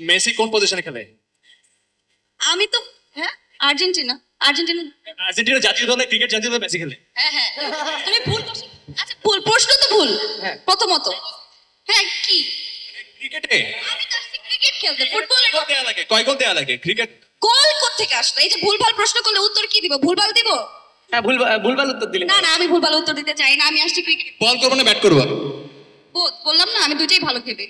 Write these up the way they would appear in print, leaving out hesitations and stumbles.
Messi কোন পজিশনে খেলে? আমি তো হ্যাঁ আর্জেন্টিনা আর্জেন্টিনা আর্জেন্টিনা জাতীয় দলে ক্রিকেট জাতীয় দলে মেসি খেলে। হ্যাঁ হ্যাঁ তুমি ভুল আচ্ছা ভুল প্রশ্ন তো ভুল প্রথমত হ্যাঁ কি ক্রিকেটে আমি তো আসছি ক্রিকেট খেলতে ফুটবলে গোল দেয়া লাগে, কয় গোল দেয়া লাগে ক্রিকেট? গোল কোত্থেকে আসলো? এই যে ভুলভাল প্রশ্ন করলে উত্তর কি দিব? ভুলভাল দিব? হ্যাঁ ভুলভাল উত্তর দিলেন। না না আমি ভুলভাল উত্তর দিতে চাই না। আমি আসছি ক্রিকেট। বল করবো না ব্যাট করবো? বললাম না আমি দুইটাই ভালো খেলি,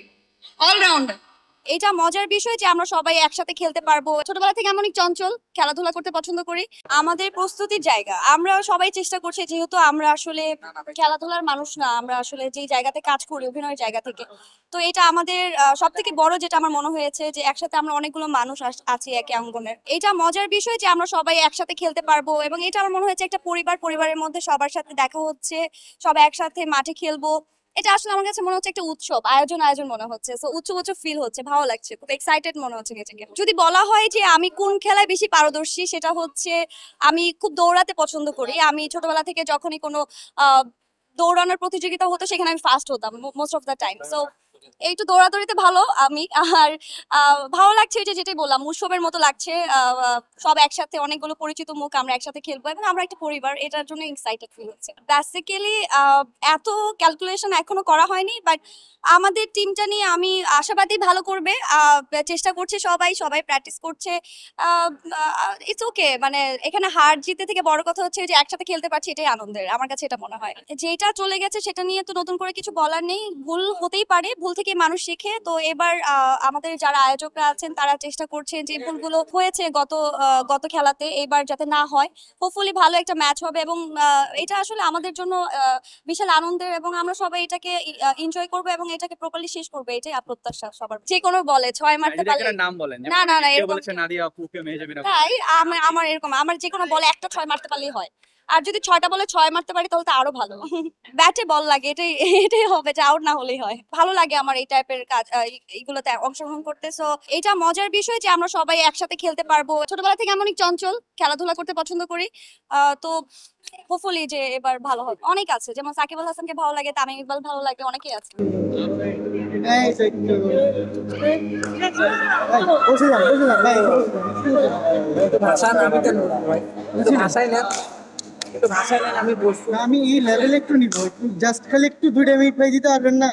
অলরাউন্ডার। এটা মজার বিষয় যে আমরা সবাই একসাথে খেলতে পারবো। ছোটবেলা থেকে আমি অনেক চঞ্চল, খেলাধুলা করতে পছন্দ করি। আমাদের প্রস্তুতির জায়গা আমরা সবাই চেষ্টা করছি, যেহেতু আমরা আসলে খেলাধুলার মানুষ না, আমরা আসলে যেই জায়গাতে কাজ করি অভিনয়ের জায়গা থেকে, তো এটা আমাদের সব থেকে বড় যেটা আমার মনে হয়েছে যে একসাথে আমরা অনেকগুলো মানুষ আছি একই অঙ্গনের। এটা মজার বিষয় যে আমরা সবাই একসাথে খেলতে পারবো, এবং এটা আমার মনে হয়েছে একটা পরিবারের মধ্যে সবার সাথে দেখা হচ্ছে, সবাই একসাথে মাঠে খেলবো। এটা আসলে আমার কাছে মনে হচ্ছে একটা উৎসব, আয়োজন মনে হচ্ছে। সো উৎসব ফিল হচ্ছে, ভালো লাগছে, খুব এক্সাইটেড মনে হচ্ছে নিজেকে। যদি বলা হয় যে আমি কোন খেলায় বেশি পারদর্শী, সেটা হচ্ছে আমি খুব দৌড়াতে পছন্দ করি। আমি ছোটবেলা থেকে যখনই কোনো দৌড়ানোর প্রতিযোগিতা হতো সেখানে আমি ফার্স্ট হতাম most of the time. So এইটু দৌড়াদৌড়িতে ভালো আমি। আর ভালো লাগছে, যে যেটাই বললাম, উৎসবের মতো লাগছে। সব একসাথে, অনেকগুলো পরিচিত মুখ, আমরা একসাথে খেলবো এবং আমরা একটা পরিবার, এটার জন্য এক্সাইটেড ফিল হচ্ছে। বেসিক্যালি এত ক্যালকুলেশন এখনো করা হয়নি, বাট আমাদের টিমটা নিয়ে আমি আশাবাদী ভালো করবে। চেষ্টা করছে সবাই প্র্যাকটিস করছে। ইটস ওকে, মানে এখানে হার জিতে থেকে বড় কথা হচ্ছে যে একসাথে খেলতে পারছি, এটাই আনন্দের। আমার কাছে এটা মনে হয়। যেটা চলে গেছে সেটা নিয়ে তো নতুন করে কিছু বলার নেই, ভুল হতেই পারে, ভুল থেকে মানুষ শেখে। তো এবার আমাদের যারা আয়োজকরা আছেন তারা চেষ্টা করছেন যে ভুলগুলো হয়েছে গত খেলাতে এবার যাতে না হয়। হোপফুলি ভালো একটা ম্যাচ হবে, এবং এটা আসলে আমাদের জন্য বিশাল আনন্দের, এবং আমরা সবাই এটাকে এনজয় করবো এবং এটাকে প্রপারলি শেষ করবো, এটাই প্রত্যাশা সবার। যে কোনো বলে 6 মারতে পারলে নাম বলেন না না না, এরকম বলেছে নাদিয়া আপুকে মেহজাবিন আপু। তাই আমার এরকম, আমার যে কোনো বলে একটা 6 মারতে পারলেই হয়। আর যদি 6টা বলে 6 মারতে পারি তাহলে তো আরো ভালো। ব্যাটে বল লাগে, এটাই হবে, যে আউট না হলেই হয়। ভালো লাগে আমার এই টাইপের কাজ, এইগুলোতে অংশগ্রহণ করতে। সো এটা মজার বিষয় যে আমরা সবাই একসাথে খেলতে পারবো। ছোটবেলা থেকে আমি অনেক চঞ্চল, খেলাধুলা করতে পছন্দ করি। তো হোপফুলি যে এবার ভালো হবে। অনেক আছে, যেমন সাকিব আল হাসানকে ভালো লাগে, তামিম ইকবাল ভালো লাগে, অনেকেই আছে। আমি এই লেভেলে একটু নিব, একটু জাস্ট খালি একটু 2 মিনিট পাই দিতে পারবেন না?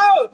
Out!